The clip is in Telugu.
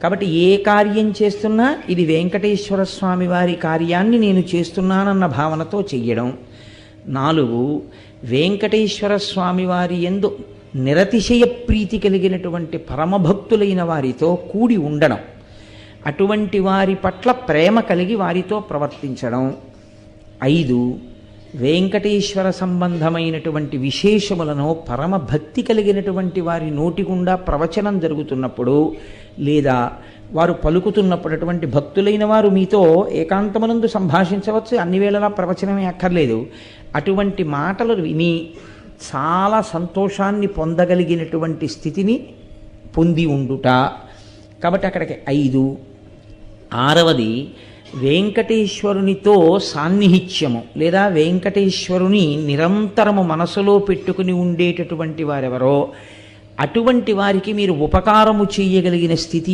కాబట్టి ఏ కార్యం చేస్తున్నా ఇది వెంకటేశ్వర స్వామి వారి కార్యాన్ని నేను చేస్తున్నానన్న భావనతో చెయ్యడం. 4, వెంకటేశ్వర స్వామి వారి యందు నిరతిశయ ప్రీతి కలిగినటువంటి పరమభక్తులైన వారితో కూడి ఉండడం, అటువంటి వారి పట్ల ప్రేమ కలిగి వారితో ప్రవర్తించడం. 5, వెంకటేశ్వర సంబంధమైనటువంటి విశేషములను పరమభక్తి కలిగినటువంటి వారి నోటి గుండా ప్రవచనం జరుగుతున్నప్పుడు లేదా వారు పలుకుతున్నప్పుడు, అటువంటి భక్తులైన వారు మీతో ఏకాంతమునందు సంభాషించవచ్చు, అన్ని వేళలా ప్రవచనమే అక్కర్లేదు, అటువంటి మాటలు విని చాలా సంతోషాన్ని పొందగలిగినటువంటి స్థితిని పొంది ఉండుట. కాబట్టి అక్కడికి 5. 6వది వెంకటేశ్వరునితో సాన్నిహిత్యము లేదా వెంకటేశ్వరుని నిరంతరము మనసులో పెట్టుకుని ఉండేటటువంటి వారెవరో అటువంటి వారికి మీరు ఉపకారము చేయగలిగిన స్థితి